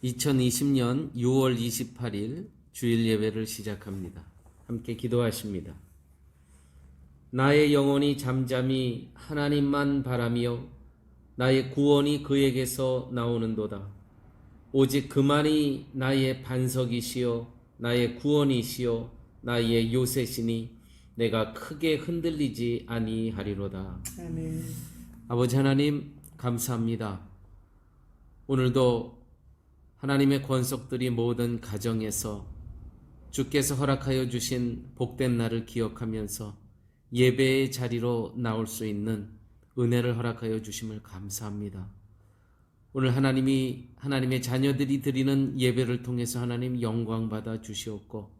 2020년 6월 28일 주일 예배를 시작합니다. 함께 기도하십니다. 나의 영혼이 잠잠히 하나님만 바라며 나의 구원이 그에게서 나오는도다. 오직 그만이 나의 반석이시요 나의 구원이시요 나의 요새시니 내가 크게 흔들리지 아니하리로다. 아멘. 아버지 하나님 감사합니다. 오늘도 하나님의 권속들이 모든 가정에서 주께서 허락하여 주신 복된 날을 기억하면서 예배의 자리로 나올 수 있는 은혜를 허락하여 주심을 감사합니다. 오늘 하나님의 자녀들이 드리는 예배를 통해서 하나님 영광 받아 주시옵고,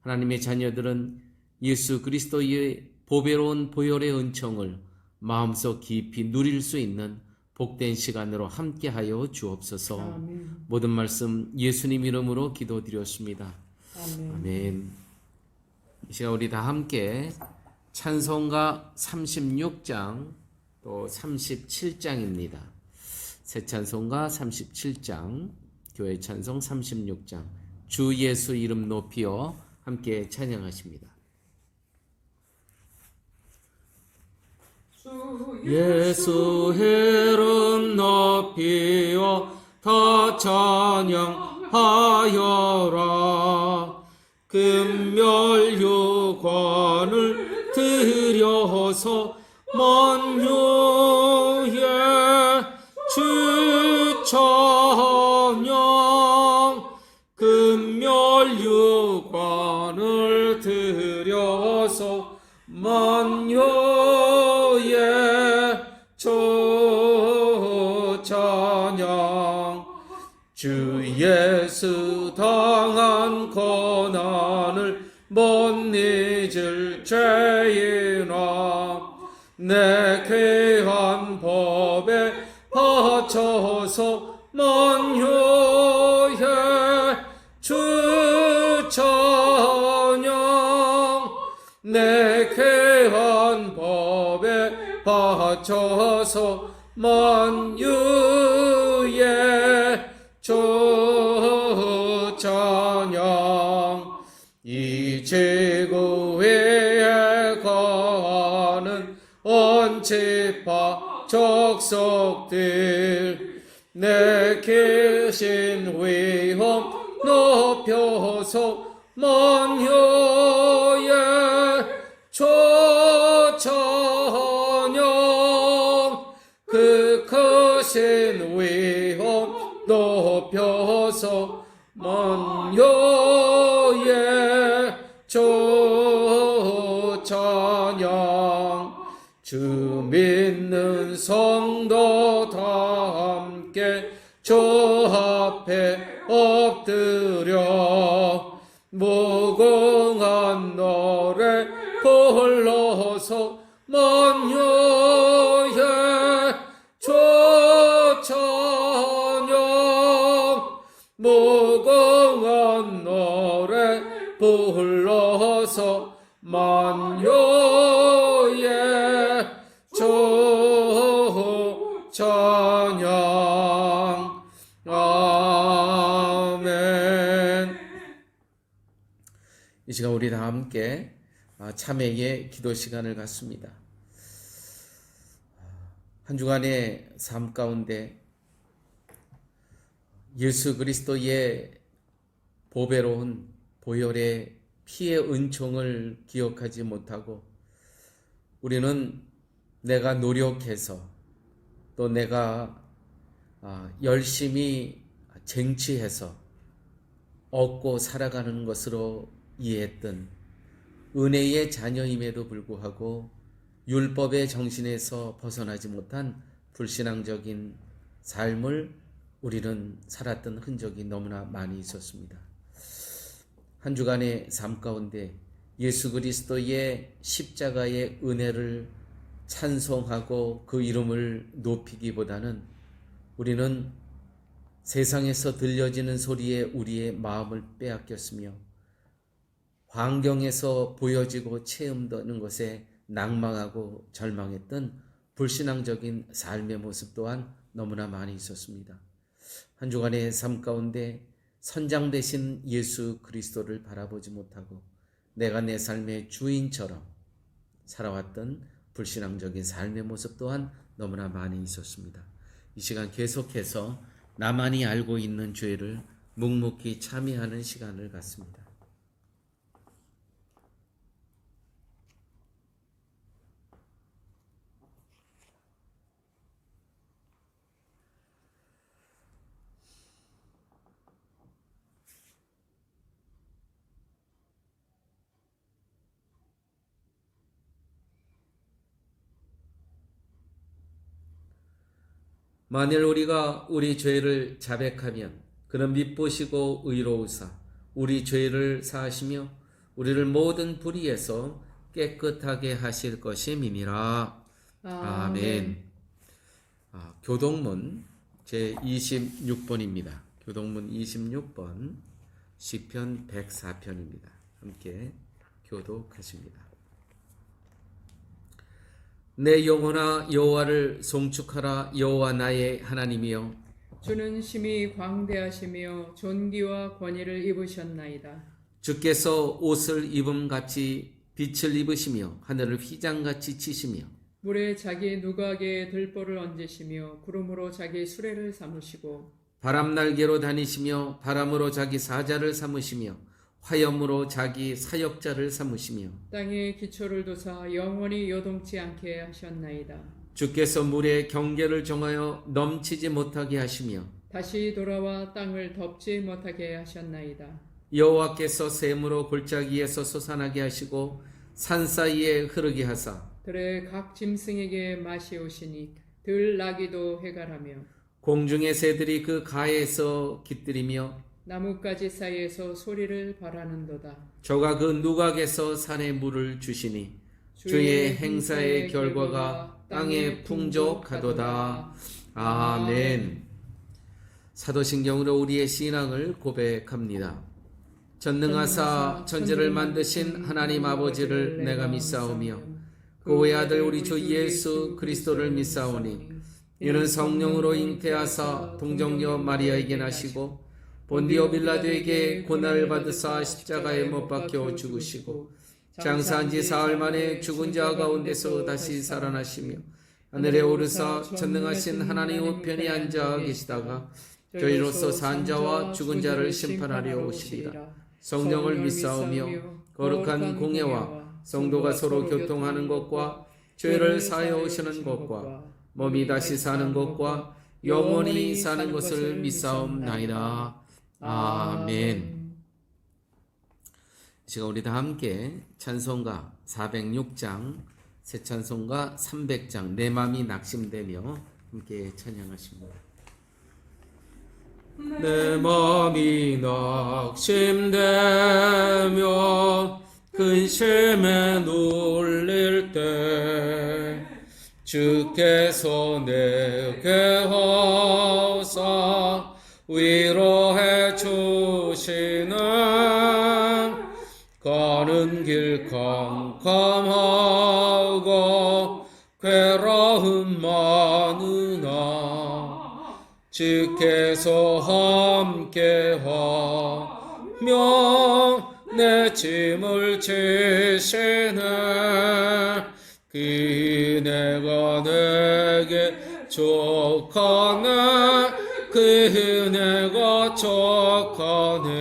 하나님의 자녀들은 예수 그리스도의 보배로운 보혈의 은총을 마음속 깊이 누릴 수 있는 복된 시간으로 함께하여 주옵소서. 아멘. 모든 말씀 예수님 이름으로 기도드렸습니다. 아멘. 아멘. 이 시간 우리 다 함께 찬송가 36장 또 37장입니다. 새 찬송가 37장, 교회 찬송 36장, 주 예수 이름 높이어 함께 찬양하십니다. 예수 이름 높이어 다 찬양하여라. 금멸유관을 들여서 만유의 주 찬양. 금멸유관을 들여서 만유의 주 찬양. 주 예수 당한 고난을 못 잊을 죄인아, 내 귀한 법에 바쳐서 만유의 주 찬양. 내 귀한 법에 바쳐서 만유의 주 찬양. 이 지구에 거하는 언치파 족속들, 내 귀신 위험 높여서 만유의 주 찬양. 그 크신 위험 높여서 만유의 주 찬양. 주 믿는 성도 다 함께 주 앞에 엎드려 무궁한 노래 불러서 만유의 주 찬양. 무궁한 노래 불러서 만유의 주 찬양. 아멘. 이 시간 우리 다 함께 참회의 기도 시간을 갖습니다. 한 주간의 삶 가운데 예수 그리스도의 보배로운 보혈의 피의 은총을 기억하지 못하고, 우리는 내가 노력해서 또 내가 열심히 쟁취해서 얻고 살아가는 것으로 이해했던 은혜의 자녀임에도 불구하고 율법의 정신에서 벗어나지 못한 불신앙적인 삶을 우리는 살았던 흔적이 너무나 많이 있었습니다. 한 주간의 삶 가운데 예수 그리스도의 십자가의 은혜를 찬송하고 그 이름을 높이기보다는 우리는 세상에서 들려지는 소리에 우리의 마음을 빼앗겼으며, 환경에서 보여지고 체험되는 것에 낭망하고 절망했던 불신앙적인 삶의 모습 또한 너무나 많이 있었습니다. 한 주간의 삶 가운데 선장 되신 예수 그리스도를 바라보지 못하고 내가 내 삶의 주인처럼 살아왔던 불신앙적인 삶의 모습 또한 너무나 많이 있었습니다. 이 시간 계속해서 나만이 알고 있는 죄를 묵묵히 참여하는 시간을 갖습니다. 만일 우리가 우리 죄를 자백하면 그는 미쁘시고 의로우사 우리 죄를 사하시며 우리를 모든 불의에서 깨끗하게 하실 것임이니라. 아멘. 교동문 제26번입니다. 교동문 26번 시편 104편입니다. 함께 교독하십니다. 내 영혼아 여호와를 송축하라. 여호와 나의 하나님이여 주는 심히 광대하시며 존귀와 권위를 입으셨나이다. 주께서 옷을 입음같이 빛을 입으시며 하늘을 휘장같이 치시며 물에 자기 누각에 들보를 얹으시며 구름으로 자기 수레를 삼으시고 바람 날개로 다니시며 바람으로 자기 사자를 삼으시며 화염으로 자기 사역자를 삼으시며 땅에 기초를 두사 영원히 요동치 않게 하셨나이다. 주께서 물의 경계를 정하여 넘치지 못하게 하시며 다시 돌아와 땅을 덮지 못하게 하셨나이다. 여호와께서 샘으로 골짜기에서 솟아나게 하시고 산 사이에 흐르게 하사 들의 각 짐승에게 맛이 오시니 들 나기도 해갈하며 공중의 새들이 그 가에서 깃들이며 나뭇가지 사이에서 소리를 바라는도다. 저가 그 누각에서 산에 물을 주시니 주의 행사의 결과가 땅에 풍족하도다. 아멘. 사도신경으로 우리의 신앙을 고백합니다. 전능하사 천지를 만드신 하나님 아버지를 내가 믿사오며 그 외아들 우리 주 예수 그리스도를 믿사오니 이는 성령으로 잉태하사 동정녀 마리아에게 나시고 본디오 빌라도에게 고난을 받으사 십자가에 못 박혀 죽으시고 장사한 지 사흘 만에 죽은 자 가운데서 다시 살아나시며 하늘에 오르사 전능하신 하나님 우편에 앉아 계시다가 저희로서 산 자와 죽은 자를 심판하려 오시리라. 성령을 믿사오며 거룩한 공예와 성도가 서로 교통하는 것과 죄를 사하여 오시는 것과 몸이 다시 사는 것과 영원히 사는 것을 믿사옵나이다. 아멘. 지금 우리 다 함께 찬송가 406장, 새 찬송가 300장, 내 맘이 낙심되며 함께 찬양하십니다. 내 맘이 낙심되며 근심에 눌릴 때 주께서 내게 하사 위로해 주시는 가는 길 캄캄하고 괴로움 많으나 주께서 함께하며 내 짐을 지시네 그 은혜가 내게 족하네 그 은혜가 족하네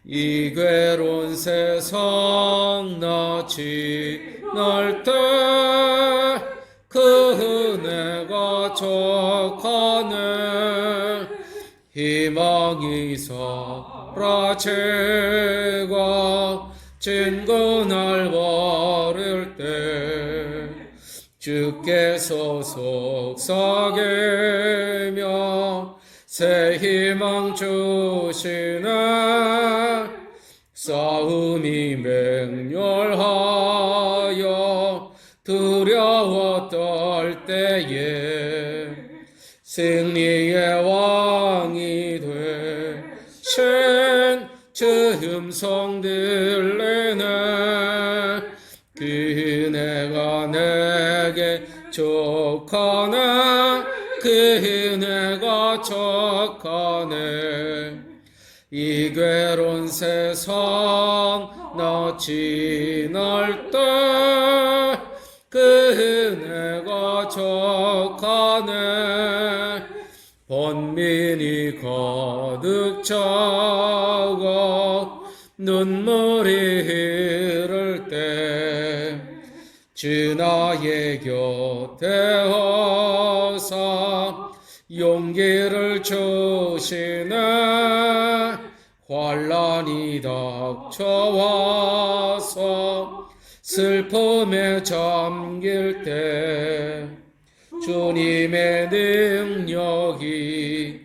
이 괴로운 세상 나 지날 때 그 은혜가 족하네 희망이 사라지고 진군을 버릴 때 주께서 속삭이며 새 희망 주시네 싸움이 맹렬하여 두려워 떨 때에 승리의 왕이 되신 주 음성 들리네 그 은혜가 내게 족하네 그 은혜 내가 척하네. 이 괴로운 세상 나 지날 때 그 은혜가 척하네. 번민이 가득 차가 눈물이 흐를 때 주 나의 곁에 와서 용기를 주시네. 환난이 닥쳐와서 슬픔에 잠길 때 주님의 능력이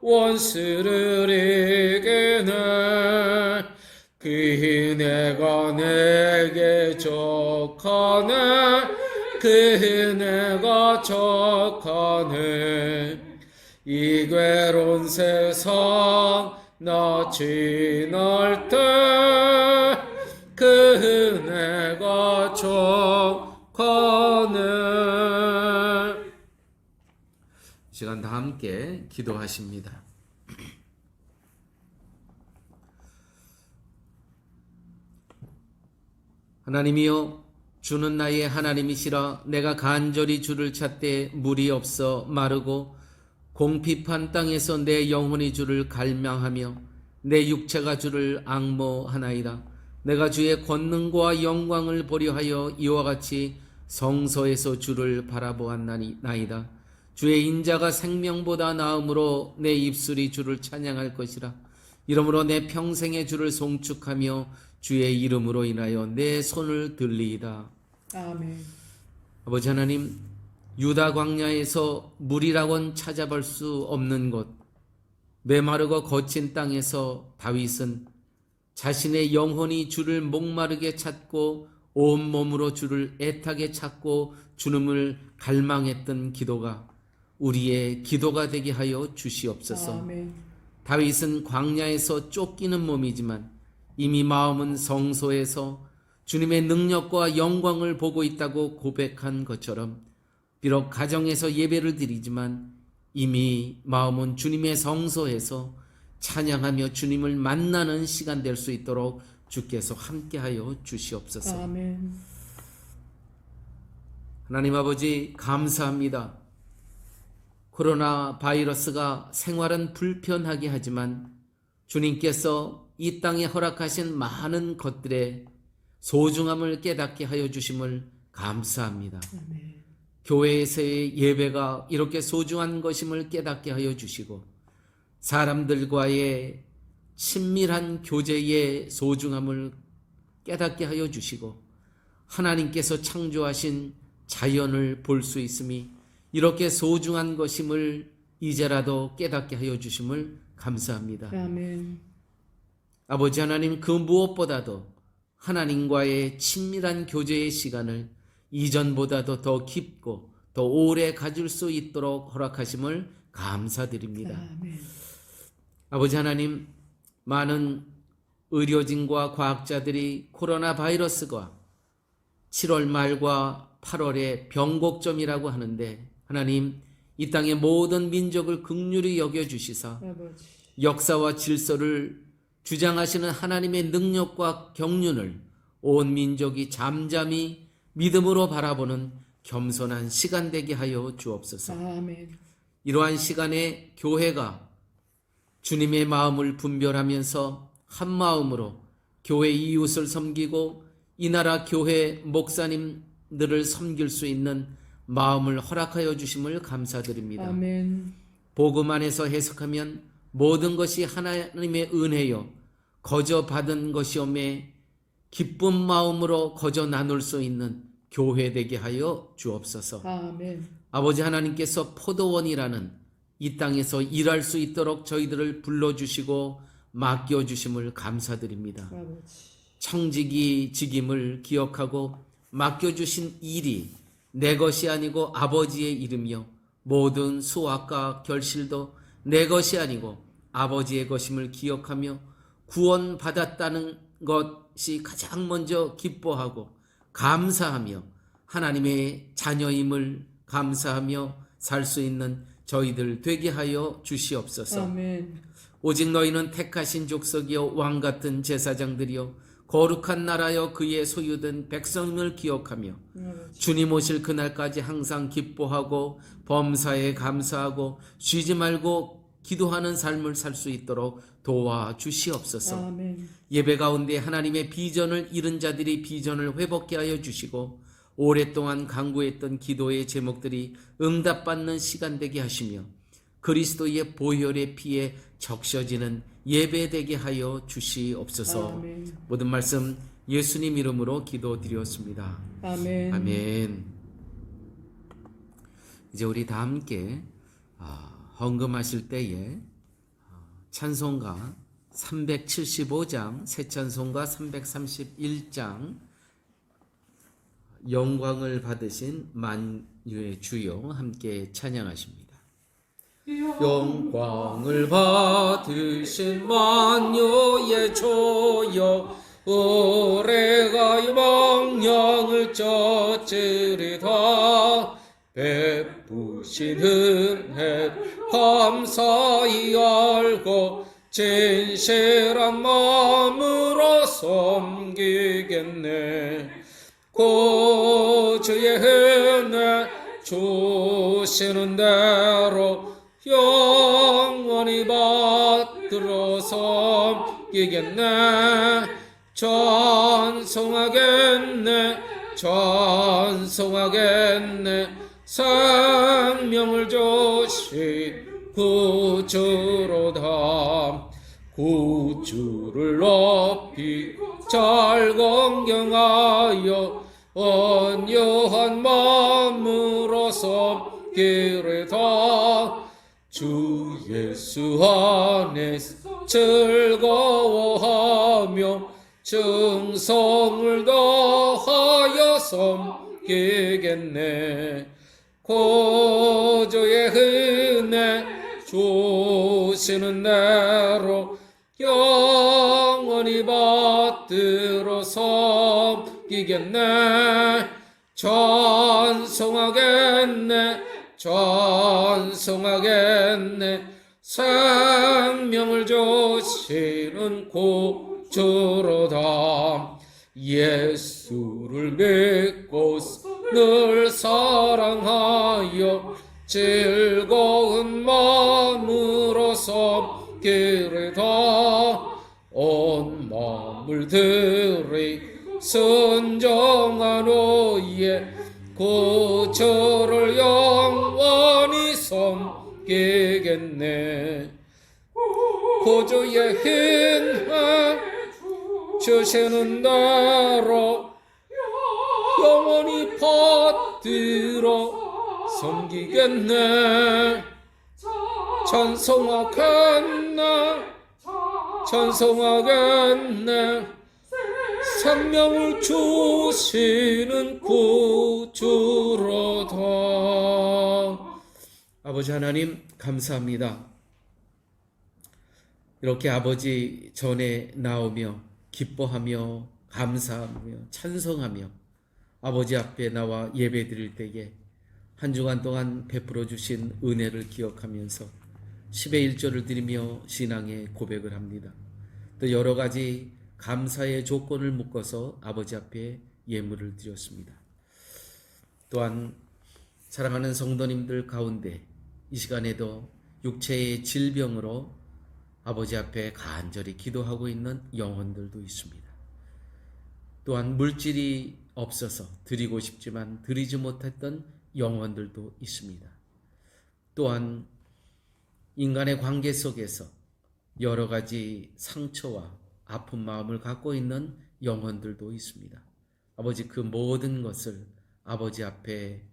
원수를 이기네. 그 은혜가 내게 족하네. 그 은혜가 족하네. 이 괴로운 세상 나 지날 때 그 은혜가 족하네. 시간 다 함께 기도하십니다. 하나님이여, 주는 나의 하나님이시라. 내가 간절히 주를 찾되 물이 없어 마르고 공핍한 땅에서 내 영혼이 주를 갈망하며 내 육체가 주를 앙모하나이다. 내가 주의 권능과 영광을 보려 하여 이와 같이 성소에서 주를 바라보았나이다. 주의 인자가 생명보다 나음으로 내 입술이 주를 찬양할 것이라. 이러므로 내 평생에 주를 송축하며 주의 이름으로 인하여 내 손을 들리이다. 아멘. 아버지 하나님, 유다 광야에서 물이라곤 찾아볼 수 없는 곳, 메마르고 거친 땅에서 다윗은 자신의 영혼이 주를 목마르게 찾고 온몸으로 주를 애타게 찾고 주님을 갈망했던 기도가 우리의 기도가 되게 하여 주시옵소서. 아멘. 다윗은 광야에서 쫓기는 몸이지만 이미 마음은 성소에서 주님의 능력과 영광을 보고 있다고 고백한 것처럼 비록 가정에서 예배를 드리지만 이미 마음은 주님의 성소에서 찬양하며 주님을 만나는 시간 될 수 있도록 주께서 함께하여 주시옵소서. 아멘. 하나님 아버지, 감사합니다. 코로나 바이러스가 생활은 불편하게 하지만 주님께서 이 땅에 허락하신 많은 것들의 소중함을 깨닫게 하여 주심을 감사합니다. 아멘. 교회에서의 예배가 이렇게 소중한 것임을 깨닫게 하여 주시고 사람들과의 친밀한 교제의 소중함을 깨닫게 하여 주시고 하나님께서 창조하신 자연을 볼 수 있음이 이렇게 소중한 것임을 이제라도 깨닫게 하여 주심을 감사합니다. 아멘. 아버지 하나님, 그 무엇보다도 하나님과의 친밀한 교제의 시간을 이전보다도 더 깊고 더 오래 가질 수 있도록 허락하심을 감사드립니다. 아멘. 아버지 하나님, 많은 의료진과 과학자들이 코로나 바이러스가 7월 말과 8월의 변곡점이라고 하는데 하나님, 이 땅의 모든 민족을 긍휼히 여겨주시사 아버지. 역사와 질서를 주장하시는 하나님의 능력과 경륜을 온 민족이 잠잠히 믿음으로 바라보는 겸손한 시간 되게 하여 주옵소서. 아멘. 이러한 시간에 교회가 주님의 마음을 분별하면서 한 마음으로 교회 이웃을 섬기고 이 나라 교회 목사님들을 섬길 수 있는 마음을 허락하여 주심을 감사드립니다. 아멘. 복음 안에서 해석하면 모든 것이 하나님의 은혜요 거저 받은 것이오매 기쁜 마음으로 거저 나눌 수 있는 교회 되게 하여 주옵소서. 아멘. 아버지 하나님께서 포도원이라는 이 땅에서 일할 수 있도록 저희들을 불러주시고 맡겨주심을 감사드립니다. 아버지. 청지기 직임을 기억하고 맡겨주신 일이 내 것이 아니고 아버지의 이름이요 모든 수확과 결실도 내 것이 아니고 아버지의 것임을 기억하며 구원받았다는 것이 가장 먼저 기뻐하고 감사하며 하나님의 자녀임을 감사하며 살 수 있는 저희들 되게 하여 주시옵소서. 아멘. 오직 너희는 택하신 족속이요 왕같은 제사장들이요 거룩한 나라여 그의 소유된 백성을 기억하며 주님 오실 그날까지 항상 기뻐하고 범사에 감사하고 쉬지 말고 기도하는 삶을 살 수 있도록 도와주시옵소서. 아멘. 예배 가운데 하나님의 비전을 잃은 자들이 비전을 회복케 하여 주시고 오랫동안 간구했던 기도의 제목들이 응답받는 시간 되게 하시며 그리스도의 보혈의 피에 적셔지는 예배되게 하여 주시옵소서. 아멘. 모든 말씀 예수님 이름으로 기도드렸습니다. 아멘. 아멘. 이제 우리 다 함께 헌금하실 때에 찬송가 375장, 새 찬송가 331장 영광을 받으신 만유의 주여 함께 찬양하십니다. 영광을 받으신 만유의 주여 오래가 영광을 쩌으리다 베푸신 은혜 감사히 알고 진실한 마음으로 섬기겠네. 구주의 은혜 주시는 대로 영원히 받들어 섬기겠네. 찬송하겠네 찬송하겠네. 생명을 주신 구주로다. 구주를 높이 잘 공경하여 온유한 마음으로 섬기리다. 주 예수 안에 즐거워하며 증성을 더하여 섬기겠네. 구주의 은혜 주시는 대로 영원히 받들어 섬기겠네. 찬송하겠네 찬송하겠네. 생명을 주시는 구주로다. 예수를 믿고 늘 사랑하여 즐거운 마음으로 섬기리다. 온 마음을 들이 순종한 후에 구주를 영원히 섬기겠네. 구주의 은혜 주시는 대로 영원히 받들어 섬기겠네. 찬송하겠네 찬송하겠네. 생명을 주시는 구주로다. 아버지 하나님 감사합니다. 이렇게 아버지 전에 나오며 기뻐하며 감사하며 찬송하며 아버지 앞에 나와 예배 드릴 때에 한 주간 동안 베풀어 주신 은혜를 기억하면서 10의 1조를 드리며 신앙의 고백을 합니다. 또 여러 가지 감사의 조건을 묶어서 아버지 앞에 예물을 드렸습니다. 또한 사랑하는 성도님들 가운데 이 시간에도 육체의 질병으로 아버지 앞에 간절히 기도하고 있는 영혼들도 있습니다. 또한 물질이 없어서 드리고 싶지만 드리지 못했던 영혼들도 있습니다. 또한 인간의 관계 속에서 여러 가지 상처와 아픈 마음을 갖고 있는 영혼들도 있습니다. 아버지 그 모든 것을 아버지 앞에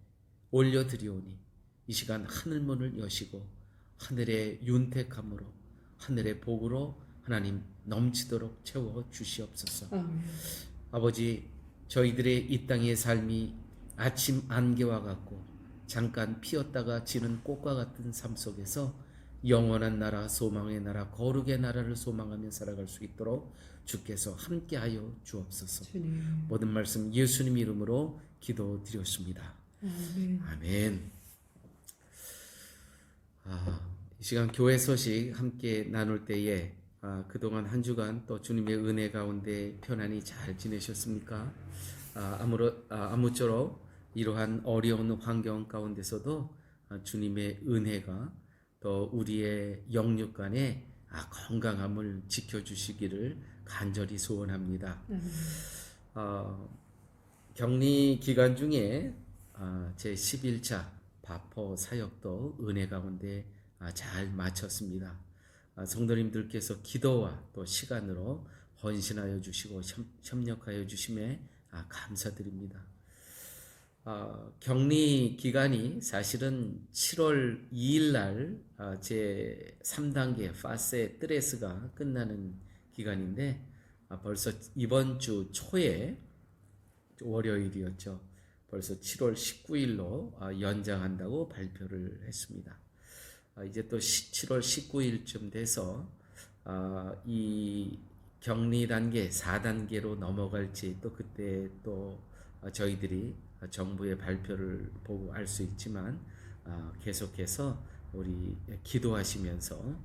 올려드리오니 이 시간 하늘문을 여시고 하늘의 윤택함으로 하늘의 복으로 하나님 넘치도록 채워 주시옵소서. 아버지 저희들의 이 땅의 삶이 아침 안개와 같고 잠깐 피었다가 지는 꽃과 같은 삶 속에서 영원한 나라, 소망의 나라, 거룩의 나라를 소망하며 살아갈 수 있도록 주께서 함께하여 주옵소서. 주님. 모든 말씀 예수님 이름으로 기도드렸습니다. 아멘. 아멘. 시간 교회 소식 함께 나눌 때에 그동안 한 주간 또 주님의 은혜 가운데 편안히 잘 지내셨습니까? 아무쪼록 이러한 어려운 환경 가운데서도 주님의 은혜가 또 우리의 영육 간에 건강함을 지켜주시기를 간절히 소원합니다. 격리 기간 중에 제 11차 바포 사역도 은혜 가운데 잘 마쳤습니다. 성도님들께서 기도와 또 시간으로 헌신하여 주시고 협력하여 주심에 감사드립니다. 격리 기간이 사실은 7월 2일 날 제 3단계 파세 트레스가 끝나는 기간인데 벌써 이번 주 초에 월요일이었죠. 벌써 7월 19일로 연장한다고 발표를 했습니다. 이제 또 7월 19일쯤 돼서 이 격리 단계 4단계로 넘어갈지 또 그때 또 저희들이 정부의 발표를 보고 알 수 있지만 계속해서 우리 기도하시면서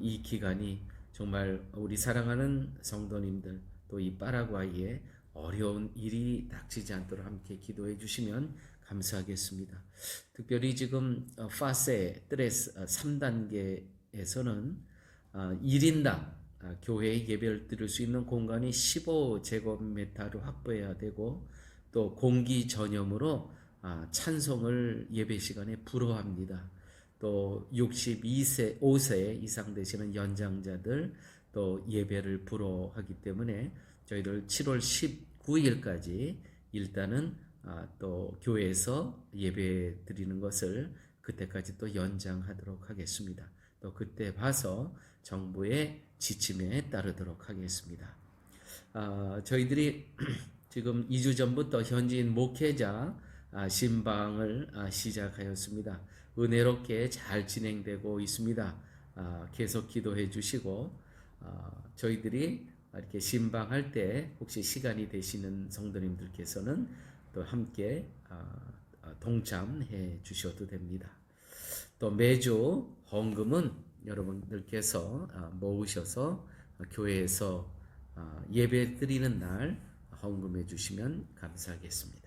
이 기간이 정말 우리 사랑하는 성도님들 또 이 파라과이에 어려운 일이 닥치지 않도록 함께 기도해 주시면 감사하겠습니다. 특별히 지금 파세 트레스 3단계에서는 1인당 교회에 예배를 드릴 수 있는 공간이 15제곱미터로 확보해야 되고 또 공기 전염으로 찬송을 예배 시간에 불허합니다. 또 5세 이상 되시는 연장자들 또 예배를 불허하기 때문에 저희들 7월 19일까지 일단은 또 교회에서 예배 드리는 것을 그때까지 또 연장하도록 하겠습니다. 또 그때 봐서 정부의 지침에 따르도록 하겠습니다. 저희들이 지금 2주 전부터 현지인 목회자 신방을 시작하였습니다. 은혜롭게 잘 진행되고 있습니다. 계속 기도해 주시고 저희들이 이렇게 신방할 때 혹시 시간이 되시는 성도님들께서는 또 함께 동참해 주셔도 됩니다. 또 매주 헌금은 여러분들께서 모으셔서 교회에서 예배 드리는 날 헌금해 주시면 감사하겠습니다.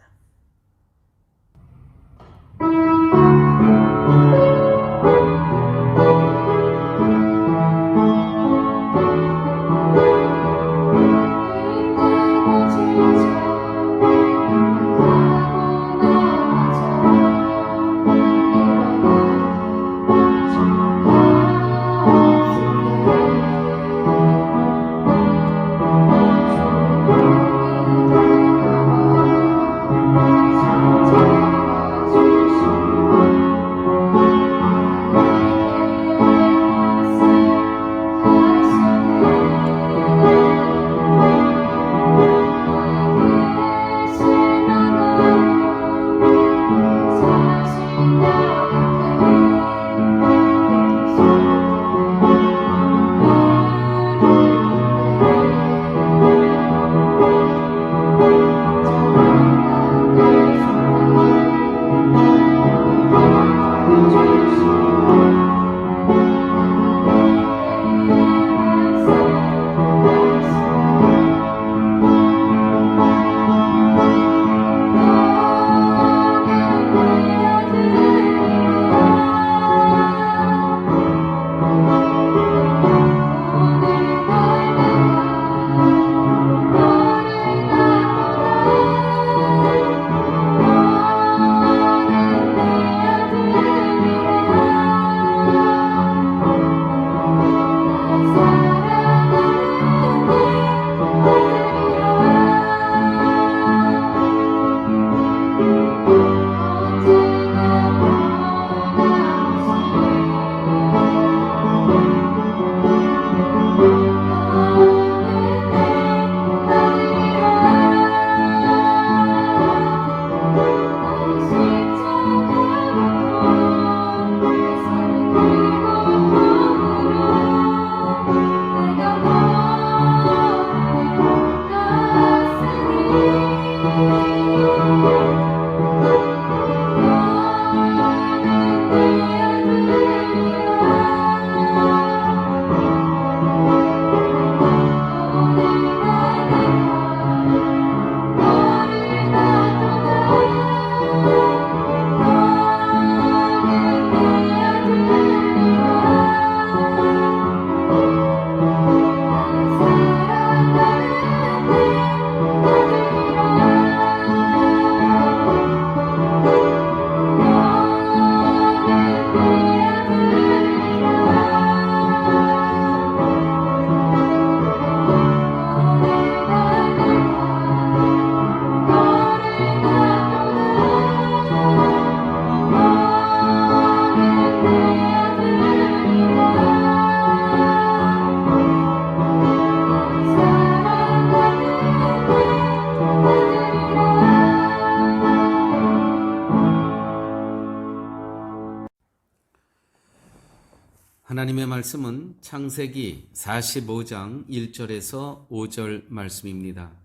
하나님의 말씀은 창세기 45장 1절에서 5절 말씀입니다.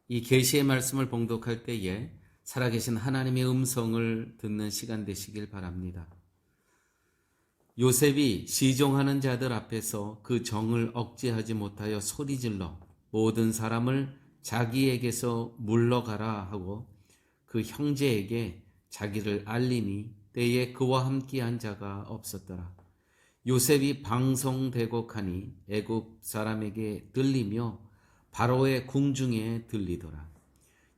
이 계시의 말씀을 봉독할 때에 살아계신 하나님의 음성을 듣는 시간 되시길 바랍니다. 요셉이 시종하는 자들 앞에서 그 정을 억제하지 못하여 소리질러 모든 사람을 자기에게서 물러가라 하고 그 형제에게 자기를 알리니 때에 그와 함께한 자가 없었더라. 요셉이 방송되곡하니 애굽 사람에게 들리며 바로의 궁중에 들리더라.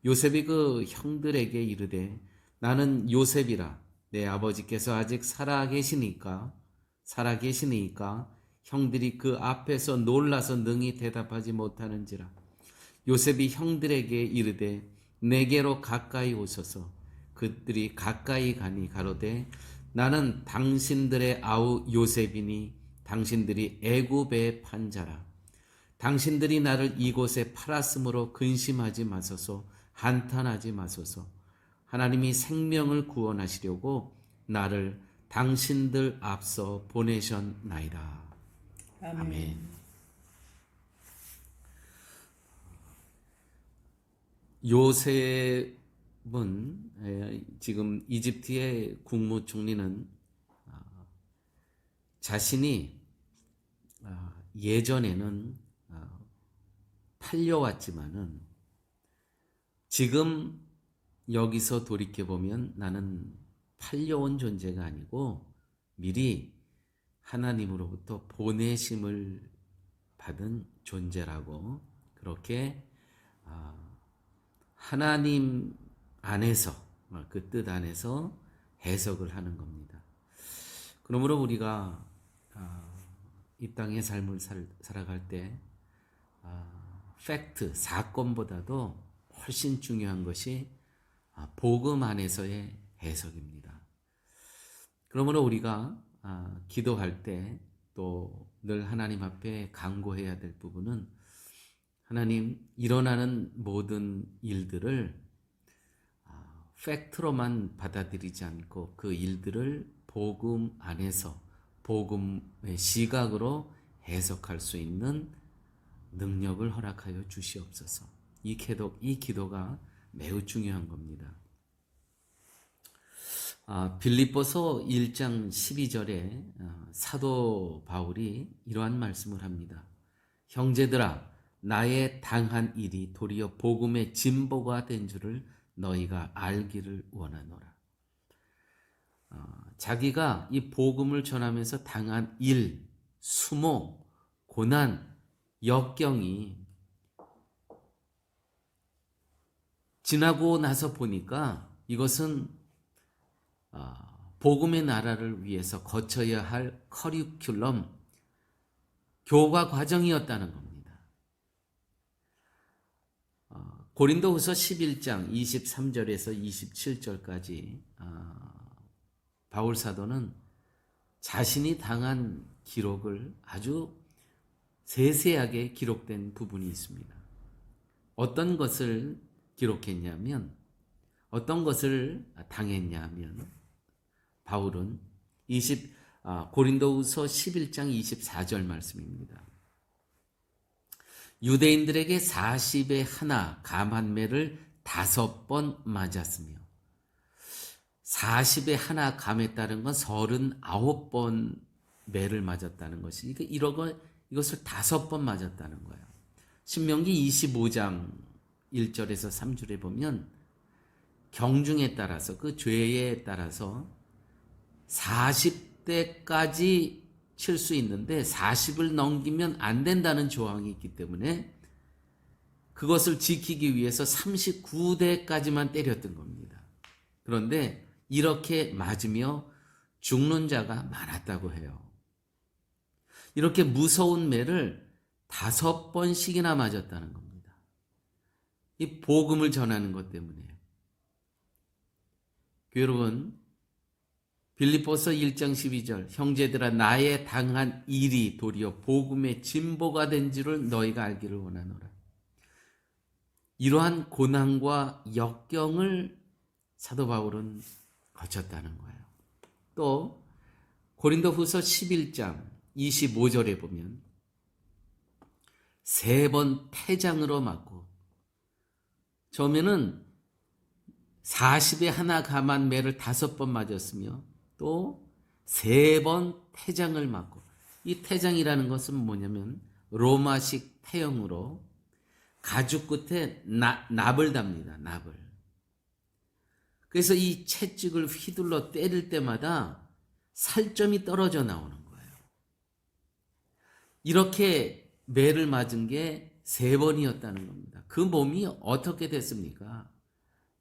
요셉이 그 형들에게 이르되 나는 요셉이라. 내 아버지께서 아직 살아계시니까 형들이 그 앞에서 놀라서 능히 대답하지 못하는지라. 요셉이 형들에게 이르되 내게로 가까이 오소서. 그들이 가까이 가니 가로되 나는 당신들의 아우 요셉이니 당신들이 애굽의 판자라. 당신들이 나를 이곳에 팔았으므로 근심하지 마소서. 한탄하지 마소서. 하나님이 생명을 구원하시려고 나를 당신들 앞서 보내셨나이다. 아멘. 요셉은 지금 이집트의 국무총리는 자신이 예전에는 팔려왔지만은 지금 여기서 돌이켜보면 나는 팔려온 존재가 아니고 미리 하나님으로부터 보내심을 받은 존재라고 그렇게 하나님 안에서 그 뜻 안에서 해석을 하는 겁니다. 그러므로 우리가 이 땅의 삶을 살아갈 때 팩트, 사건보다도 훨씬 중요한 것이 복음 안에서의 해석입니다. 그러므로 우리가 기도할 때 또 늘 하나님 앞에 간구해야 될 부분은 하나님, 일어나는 모든 일들을 팩트로만 받아들이지 않고 그 일들을 복음 안에서 복음의 시각으로 해석할 수 있는 능력을 허락하여 주시옵소서. 이 기도가 매우 중요한 겁니다. 빌립보서 1장 12절에 사도 바울이 이러한 말씀을 합니다. 형제들아, 나의 당한 일이 도리어 복음의 진보가 된 줄을 너희가 알기를 원하노라. 자기가 이 복음을 전하면서 당한 일, 수모, 고난, 역경이 지나고 나서 보니까 이것은 복음의 나라를 위해서 거쳐야 할 커리큘럼, 교과 과정이었다는 겁니다. 고린도후서 11장 23절에서 27절까지 바울 사도는 자신이 당한 기록을 아주 세세하게 기록된 부분이 있습니다. 어떤 것을 기록했냐면, 어떤 것을 당했냐면 바울은 고린도후서 11장 24절 말씀입니다. 유대인들에게 40에 하나 감한매를 5번 맞았으며 40에 하나 감했다는 건 39번 매를 맞았다는 것이 이것을 5번 맞았다는 거예요. 신명기 25장 1절에서 3절에 보면 경중에 따라서 그 죄에 따라서 40대까지 칠 수 있는데 40을 넘기면 안 된다는 조항이 있기 때문에 그것을 지키기 위해서 39대까지만 때렸던 겁니다. 그런데 이렇게 맞으며 죽는 자가 많았다고 해요. 이렇게 무서운 매를 5번씩이나 맞았다는 겁니다. 이 복음을 전하는 것 때문에요. 여러분, 빌립보서 1장 12절 형제들아 나의 당한 일이 도리어 복음의 진보가 된 줄을 너희가 알기를 원하노라. 이러한 고난과 역경을 사도 바울은 거쳤다는 거예요. 또 고린도후서 11장 25절에 보면 3번 태장으로 맞고, 처음에는 40에 하나 감한 매를 5번 맞았으며 또 3번 태장을 맞고, 이 태장이라는 것은 뭐냐면 로마식 태형으로 가죽 끝에 납을 답니다. 납을. 그래서 이 채찍을 휘둘러 때릴 때마다 살점이 떨어져 나오는 거예요. 이렇게 매를 맞은 게 3번이었다는 겁니다. 그 몸이 어떻게 됐습니까?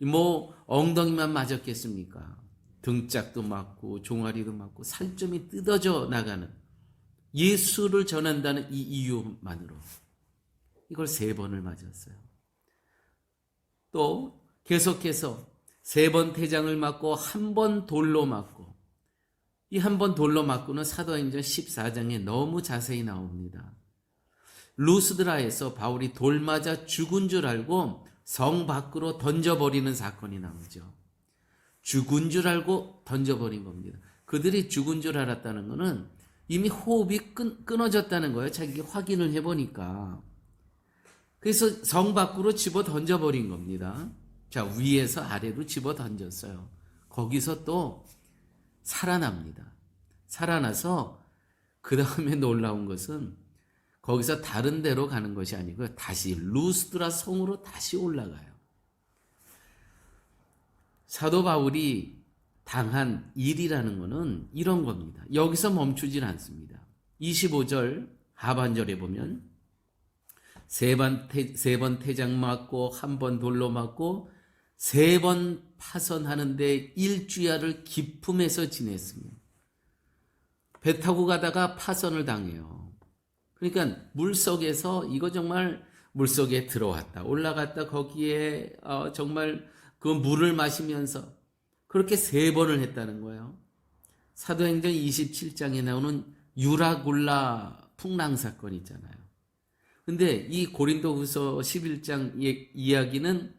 뭐 엉덩이만 맞았겠습니까? 등짝도 맞고 종아리도 맞고 살점이 뜯어져 나가는, 예수를 전한다는 이 이유만으로 이걸 3번을 맞았어요. 또 계속해서 3번 태장을 맞고 1번 돌로 맞고, 이 1번 돌로 맞고는 사도행전 14장에 너무 자세히 나옵니다. 루스드라에서 바울이 돌 맞아 죽은 줄 알고 성 밖으로 던져버리는 사건이 나오죠. 죽은 줄 알고 던져버린 겁니다. 그들이 죽은 줄 알았다는 것은 이미 호흡이 끊어졌다는 거예요. 자기 확인을 해보니까. 그래서 성 밖으로 집어 던져버린 겁니다. 자, 위에서 아래로 집어 던졌어요. 거기서 또 살아납니다. 살아나서 그 다음에 놀라운 것은 거기서 다른 데로 가는 것이 아니고 다시 루스드라 성으로 다시 올라가요. 사도 바울이 당한 일이라는 것은 이런 겁니다. 여기서 멈추질 않습니다. 25절 하반절에 보면 3번 태장 맞고 1번 돌로 맞고 3번 파선하는데 일주야를 기품에서 지냈으며, 배 타고 가다가 파선을 당해요. 그러니까 물속에서, 이거 정말 물속에 들어왔다 올라갔다 거기에 정말 그 물을 마시면서 그렇게 3번을 했다는 거예요. 사도행전 27장에 나오는 유라굴라 풍랑 사건 있잖아요. 근데 이 고린도후서 11장 이야기는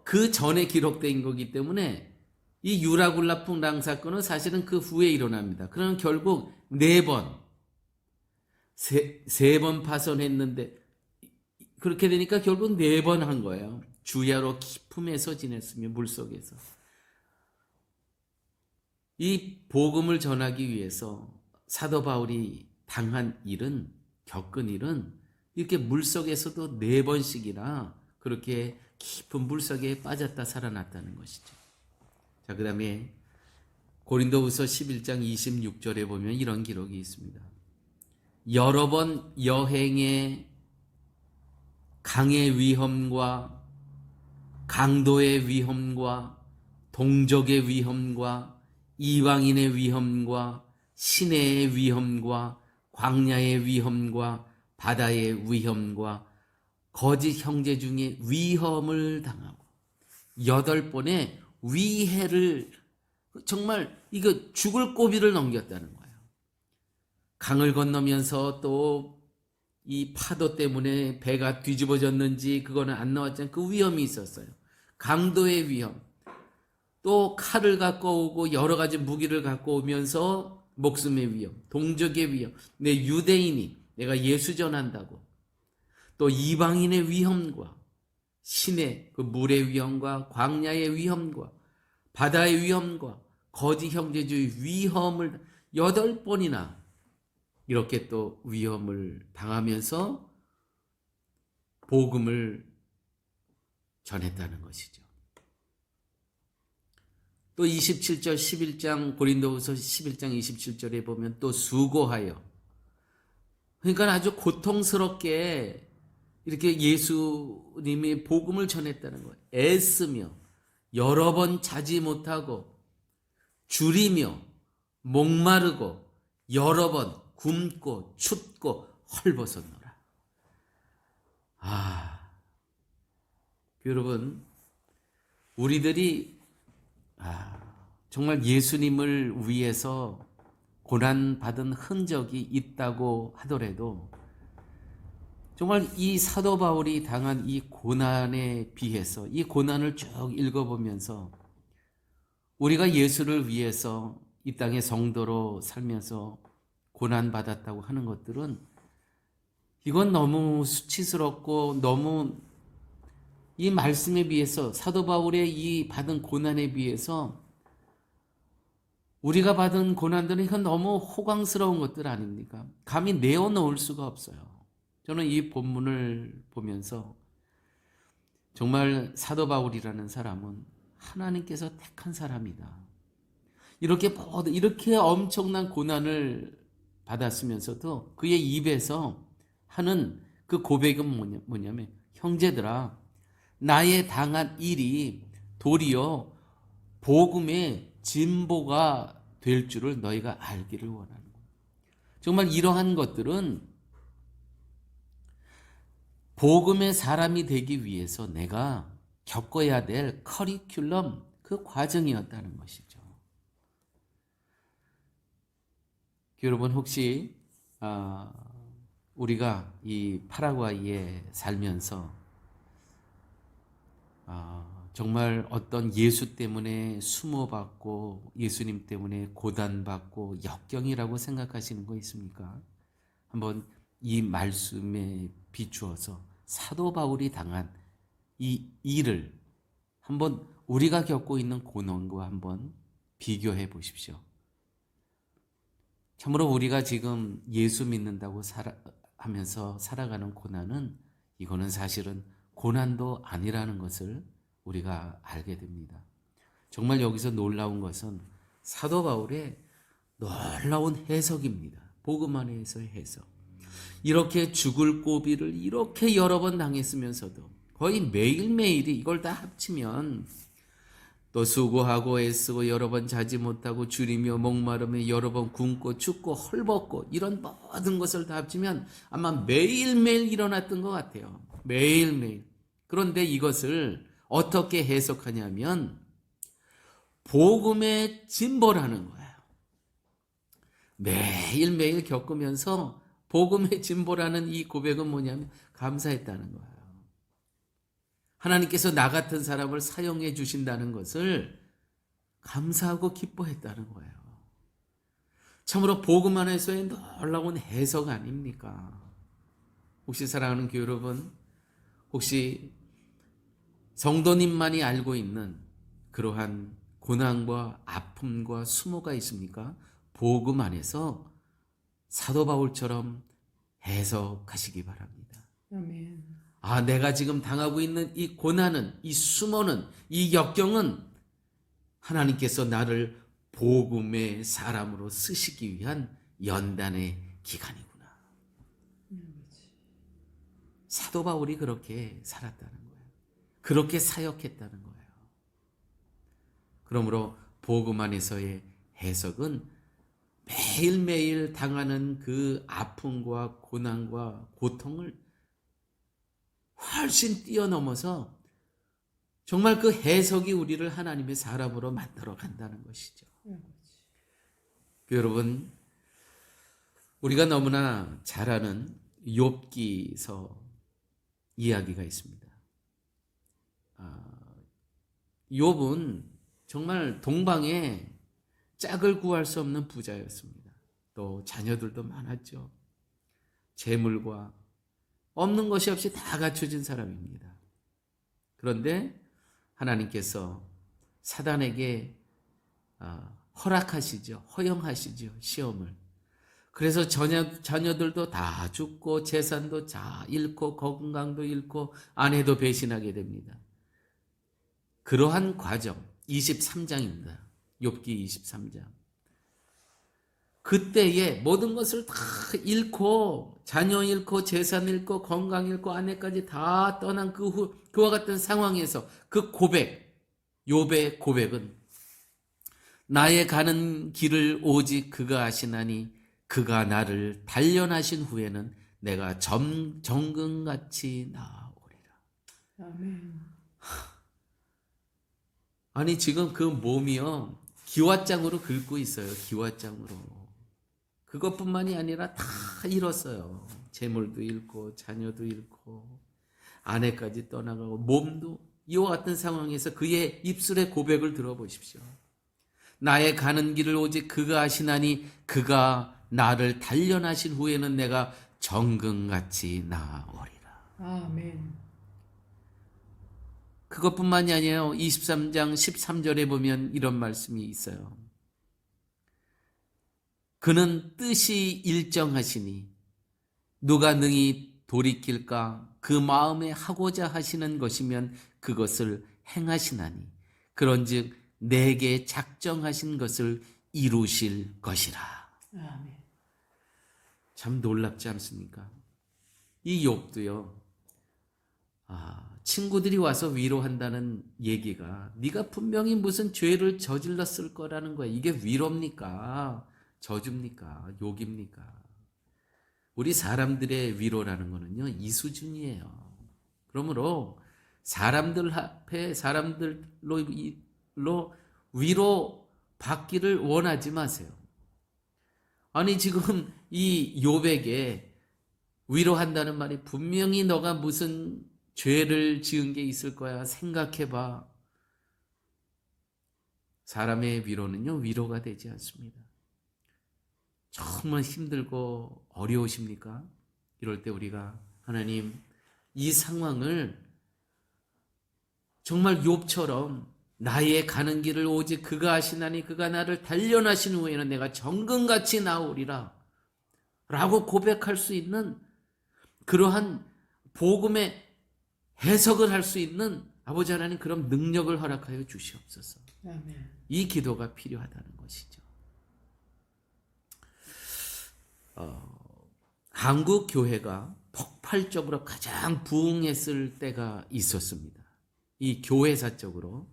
그 전에 기록된 거기 때문에 이 유라굴라 풍랑 사건은 사실은 그 후에 일어납니다. 그러면 결국 4번, 3번 파손했는데 그렇게 되니까 결국 4번 한 거예요. 주야로 기품에서 지냈으며 물속에서. 이 복음을 전하기 위해서 사도 바울이 당한 일은, 겪은 일은 이렇게 물속에서도 4번씩이나 그렇게 깊은 물속에 빠졌다 살아났다는 것이죠. 자, 그 다음에 고린도후서 11장 26절에 보면 이런 기록이 있습니다. 여러 번 여행에 강의 위험과 강도의 위험과 동족의 위험과 이방인의 위험과 시내의 위험과 광야의 위험과 바다의 위험과 거짓 형제 중에 위험을 당하고 8번의 위해를, 정말 이거 죽을 고비를 넘겼다는 거예요. 강을 건너면서 또 이 파도 때문에 배가 뒤집어졌는지 그거는 안 나왔지만 그 위험이 있었어요. 강도의 위험, 또 칼을 갖고 오고 여러 가지 무기를 갖고 오면서 목숨의 위험, 동족의 위험, 내 유대인이 내가 예수 전한다고, 또 이방인의 위험과 신의 그 물의 위험과 광야의 위험과 바다의 위험과 거짓 형제주의 위험을 8번이나 이렇게 또 위험을 당하면서 복음을 전했다는 것이죠. 또 27절 11장 고린도후서 11장 27절에 보면 또 수고하여, 그러니까 아주 고통스럽게 이렇게 예수님이 복음을 전했다는 거예요. 애쓰며 여러 번 자지 못하고 줄이며 목마르고 여러 번 굶고 춥고 헐벗었노라. 여러분, 우리들이 정말 예수님을 위해서 고난받은 흔적이 있다고 하더라도 정말 이 사도 바울이 당한 이 고난에 비해서 이 고난을 쭉 읽어보면서 우리가 예수를 위해서 이 땅의 성도로 살면서 고난받았다고 하는 것들은 이건 너무 수치스럽고 너무 이 말씀에 비해서 사도 바울의 이 받은 고난에 비해서 우리가 받은 고난들은 이건 너무 호강스러운 것들 아닙니까? 감히 내어놓을 수가 없어요. 저는 이 본문을 보면서 정말 사도 바울이라는 사람은 하나님께서 택한 사람이다. 이렇게 엄청난 고난을 받았으면서도 그의 입에서 하는 그 고백은 뭐냐면 형제들아 나의 당한 일이 도리어 복음의 진보가 될 줄을 너희가 알기를 원하는 거예요. 정말 이러한 것들은 복음의 사람이 되기 위해서 내가 겪어야 될 커리큘럼 그 과정이었다는 것이죠. 여러분 혹시 우리가 이 파라과이에 살면서 정말 어떤 예수 때문에 수모받고 예수님 때문에 고단받고 역경이라고 생각하시는 거 있습니까? 한번 이 말씀에 비추어서 사도 바울이 당한 이 일을 한번 우리가 겪고 있는 고난과 한번 비교해 보십시오. 참으로 우리가 지금 예수 믿는다고 하면서 살아가는 고난은 이거는 사실은 고난도 아니라는 것을 우리가 알게 됩니다. 정말 여기서 놀라운 것은 사도 바울의 놀라운 해석입니다. 복음 안에서의 해석. 이렇게 죽을 고비를 이렇게 여러 번 당했으면서도 거의 매일매일이 이걸 다 합치면 또 수고하고 애쓰고 여러 번 자지 못하고 줄이며 목마르며 여러 번 굶고 춥고 헐벗고 이런 모든 것을 다 합치면 아마 매일매일 일어났던 것 같아요. 매일매일. 그런데 이것을 어떻게 해석하냐면 복음의 진보라는 거예요. 매일매일 겪으면서 복음의 진보라는 이 고백은 뭐냐면 감사했다는 거예요. 하나님께서 나 같은 사람을 사용해 주신다는 것을 감사하고 기뻐했다는 거예요. 참으로 복음 안에서의 놀라운 해석 아닙니까? 혹시 사랑하는 교회 여러분, 혹시 성도님만이 알고 있는 그러한 고난과 아픔과 수모가 있습니까? 복음 안에서 사도 바울처럼 해석하시기 바랍니다. 아멘. 내가 지금 당하고 있는 이 고난은, 이 수모는, 이 역경은 하나님께서 나를 복음의 사람으로 쓰시기 위한 연단의 기간이구나. 사도 바울이 그렇게 살았다는 거예요. 그렇게 사역했다는 거예요. 그러므로 복음 안에서의 해석은 매일매일 당하는 그 아픔과 고난과 고통을 훨씬 뛰어넘어서 정말 그 해석이 우리를 하나님의 사람으로 만들어 간다는 것이죠. 여러분, 우리가 너무나 잘 아는 욥기서 이야기가 있습니다. 욥은 정말 동방에 짝을 구할 수 없는 부자였습니다. 또 자녀들도 많았죠. 재물과 없는 것이 없이 다 갖춰진 사람입니다. 그런데 하나님께서 사단에게 허락하시죠. 허용하시죠. 시험을. 그래서 자녀들도 다 죽고 재산도 다 잃고 건강도 잃고 아내도 배신하게 됩니다. 그러한 과정 23장입니다. 욥기 23장. 그때에 모든 것을 다 잃고 자녀 잃고 재산 잃고 건강 잃고 아내까지 다 떠난 그와 같은 상황에서 그 고백, 욥의 고백은 나의 가는 길을 오직 그가 아시나니 그가 나를 단련하신 후에는 내가 정금같이 나아오리라. 아멘. 아니 지금 그 몸이요 기왓장으로 긁고 있어요. 기왓장으로. 그것뿐만이 아니라 다 잃었어요. 재물도 잃고 자녀도 잃고 아내까지 떠나가고 몸도 이와 같은 상황에서 그의 입술의 고백을 들어보십시오. 나의 가는 길을 오직 그가 아시나니 그가 나를 단련하신 후에는 내가 정금같이 나아오리라. 아멘. 그것뿐만이 아니에요. 23장 13절에 보면 이런 말씀이 있어요. 그는 뜻이 일정하시니 누가 능히 돌이킬까? 그 마음에 하고자 하시는 것이면 그것을 행하시나니 그런즉 내게 작정하신 것을 이루실 것이라. 아멘. 참 놀랍지 않습니까? 이 욥도요. 친구들이 와서 위로한다는 얘기가 네가 분명히 무슨 죄를 저질렀을 거라는 거야. 이게 위로입니까? 저주입니까? 욕입니까? 우리 사람들의 위로라는 거는요, 이 수준이에요. 그러므로 사람들 앞에 사람들로 위로 받기를 원하지 마세요. 아니 지금 이 욥에게 위로한다는 말이 분명히 너가 무슨 죄를 지은 게 있을 거야. 생각해봐. 사람의 위로는요, 위로가 되지 않습니다. 정말 힘들고 어려우십니까? 이럴 때 우리가 하나님 이 상황을 정말 욥처럼 나의 가는 길을 오직 그가 아시나니 그가 나를 단련하신 후에는 내가 정금같이 나오리라 라고 고백할 수 있는 그러한 복음의 해석을 할 수 있는 아버지 하나님 그런 능력을 허락하여 주시옵소서. 아멘. 이 기도가 필요하다는 것이죠. 한국 교회가 폭발적으로 가장 부흥했을 때가 있었습니다. 이 교회사적으로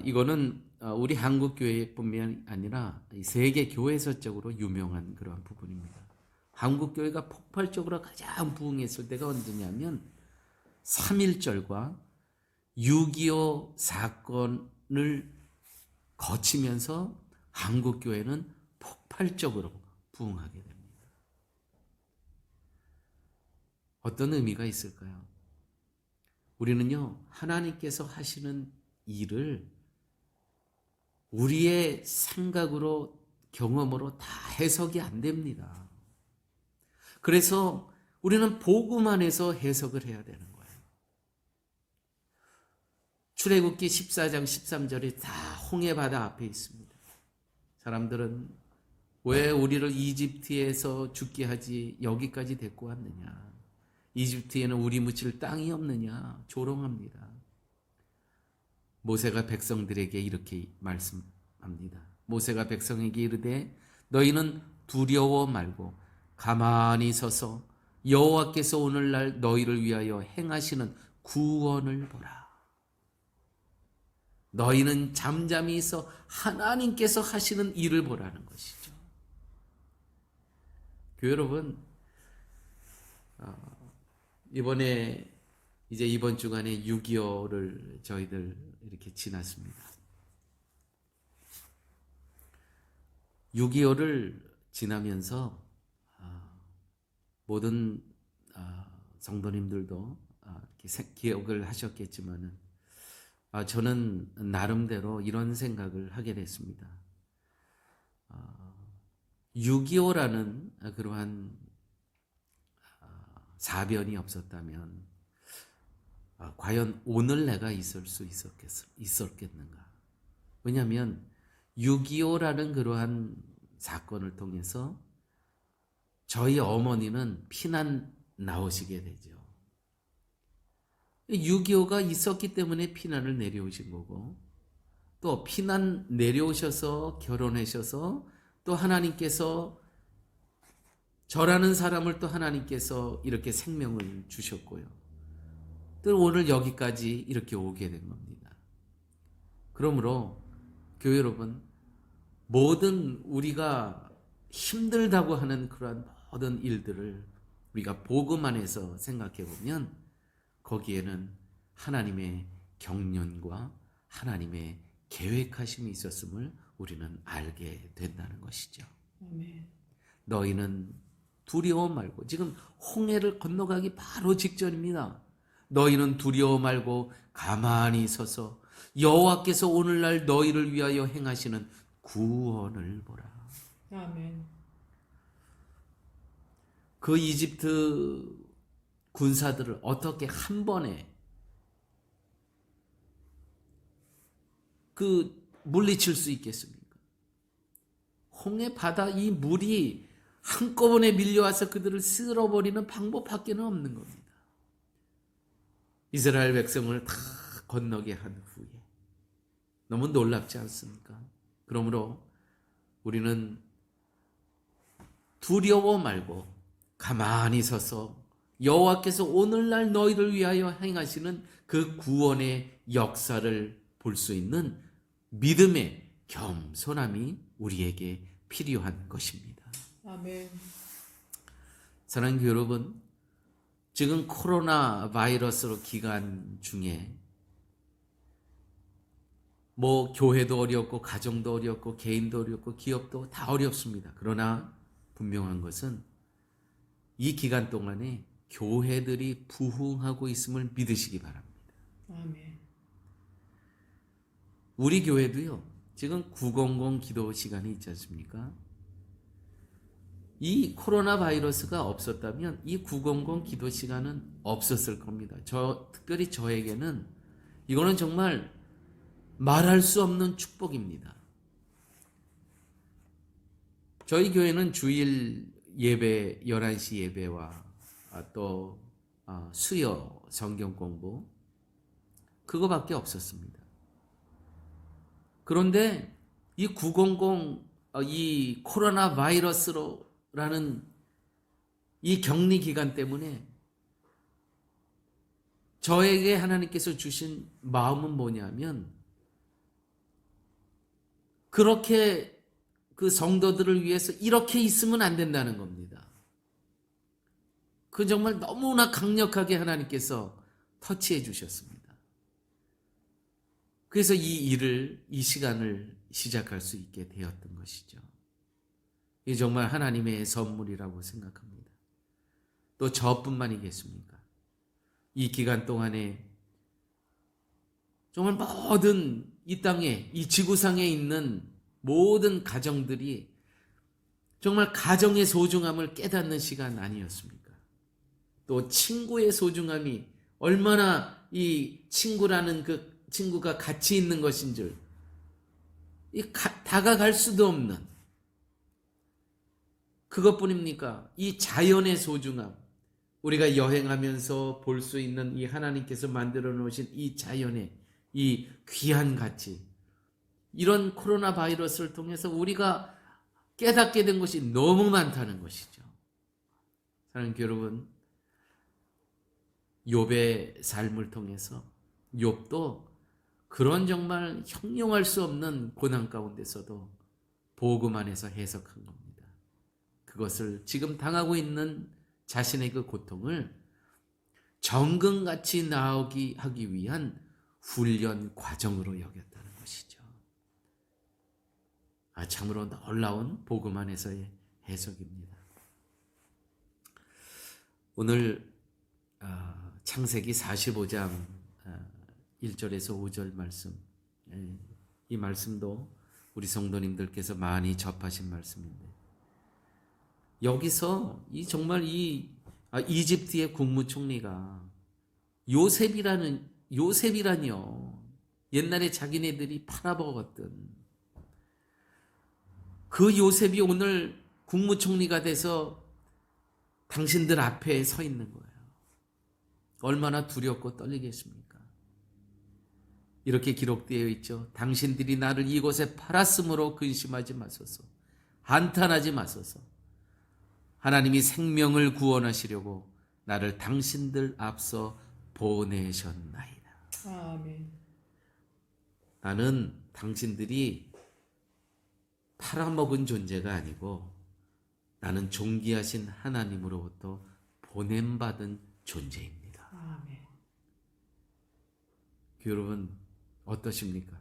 이거는 우리 한국 교회뿐만 아니라 세계 교회사적으로 유명한 그러한 부분입니다. 한국 교회가 폭발적으로 가장 부흥했을 때가 언제냐면 3.1절과 6.25 사건을 거치면서 한국 교회는 폭발적으로 부흥하게 됩니다. 어떤 의미가 있을까요? 우리는요, 하나님께서 하시는 일을 우리의 생각으로, 경험으로 다 해석이 안 됩니다. 그래서 우리는 복음 안에서 해석을 해야 되는 거예요. 출애굽기 14장 13절이 다 홍해바다 앞에 있습니다. 사람들은 왜 우리를 이집트에서 죽게 하지 여기까지 데리고 왔느냐. 이집트에는 우리 묻힐 땅이 없느냐 조롱합니다. 모세가 백성들에게 이렇게 말씀합니다. 모세가 백성에게 이르되 너희는 두려워 말고 가만히 서서 여호와께서 오늘날 너희를 위하여 행하시는 구원을 보라. 너희는 잠잠히 있어 하나님께서 하시는 일을 보라는 것이죠. 교회 여러분, 이번에 이제 이번 주간에 6.25를 저희들 이렇게 지났습니다. 6.25를 지나면서 모든 성도님들도 이렇게 기억을 하셨겠지만은 저는 나름대로 이런 생각을 하게 됐습니다. 6.25라는 그러한 사변이 없었다면 과연 오늘 내가 있을 수 있었겠는가? 왜냐하면 6.25라는 그러한 사건을 통해서 저희 어머니는 피난 나오시게 되죠. 6.25가 있었기 때문에 피난을 내려오신 거고, 또 피난 내려오셔서 결혼하셔서 또 하나님께서 저라는 사람을 또 하나님께서 이렇게 생명을 주셨고요. 또 오늘 여기까지 이렇게 오게 된 겁니다. 그러므로 교회 여러분, 모든 우리가 힘들다고 하는 그러한 모든 일들을 우리가 복음 안에서 생각해 보면 거기에는 하나님의 경륜과 하나님의 계획하심이 있었음을 우리는 알게 된다는 것이죠. 아멘. 너희는 두려워 말고, 지금 홍해를 건너가기 바로 직전입니다. 너희는 두려워 말고 가만히 서서 여호와께서 오늘날 너희를 위하여 행하시는 구원을 보라. 아멘. 그 이집트 군사들을 어떻게 한 번에 물리칠 수 있겠습니까? 홍해 바다 이 물이 한꺼번에 밀려와서 그들을 쓸어버리는 방법밖에는 없는 겁니다. 이스라엘 백성을 다 건너게 한 후에 너무 놀랍지 않습니까? 그러므로 우리는 두려워 말고 가만히 서서 여호와께서 오늘날 너희를 위하여 행하시는 그 구원의 역사를 볼 수 있는 믿음의 겸손함이 우리에게 필요한 것입니다. 아멘. 사랑하는 교회 여러분, 지금 코로나 바이러스로 기간 중에 교회도 어렵고 가정도 어렵고 개인도 어렵고 기업도 다 어렵습니다. 그러나 분명한 것은 이 기간 동안에 교회들이 부흥하고 있음을 믿으시기 바랍니다. 아멘. 우리 교회도요, 지금 900 기도 시간이 있지 않습니까? 이 코로나 바이러스가 없었다면 이 900 기도 시간은 없었을 겁니다. 특별히 저에게는 이거는 정말 말할 수 없는 축복입니다. 저희 교회는 주일 예배 11시 예배와 또 수요 성경 공부 그거밖에 없었습니다. 그런데 이 900 이 코로나 바이러스라는 이 격리 기간 때문에 저에게 하나님께서 주신 마음은 뭐냐면 그렇게 그 성도들을 위해서 이렇게 있으면 안 된다는 겁니다. 그 정말 너무나 강력하게 하나님께서 터치해 주셨습니다. 그래서 이 시간을 시작할 수 있게 되었던 것이죠. 이게 정말 하나님의 선물이라고 생각합니다. 또 저뿐만이겠습니까? 이 기간 동안에 정말 모든 이 땅에, 이 지구상에 있는 모든 가정들이 정말 가정의 소중함을 깨닫는 시간 아니었습니까? 또 친구의 소중함이 얼마나 이 친구라는 그 친구가 가치 있는 것인 줄 다가갈 수도 없는 그것뿐입니까? 이 자연의 소중함, 우리가 여행하면서 볼 수 있는 이 하나님께서 만들어 놓으신 이 자연의 이 귀한 가치, 이런 코로나 바이러스를 통해서 우리가 깨닫게 된 것이 너무 많다는 것이죠. 사랑하는 여러분, 욥의 삶을 통해서 욥도 그런 정말 형용할 수 없는 고난 가운데서도 복음 안에서 해석한 겁니다. 그것을 지금 당하고 있는 자신의 그 고통을 정금같이 나오게 하기 위한 훈련 과정으로 여겼다는 것이죠. 참으로 놀라운 복음 안에서의 해석입니다. 오늘 창세기 45장 1절에서 5절 말씀, 이 말씀도 우리 성도님들께서 많이 접하신 말씀인데, 여기서 정말 이집트의 국무총리가 요셉이라니요, 옛날에 자기네들이 팔아먹었던 그 요셉이 오늘 국무총리가 돼서 당신들 앞에 서 있는 거예요. 얼마나 두렵고 떨리겠습니까? 이렇게 기록되어 있죠. 당신들이 나를 이곳에 팔았으므로 근심하지 마소서. 한탄하지 마소서. 하나님이 생명을 구원하시려고 나를 당신들 앞서 보내셨나이다. 아멘. 나는 당신들이 팔아먹은 존재가 아니고 나는 존귀하신 하나님으로부터 보냄받은 존재입니다. 아멘. 여러분 어떠십니까?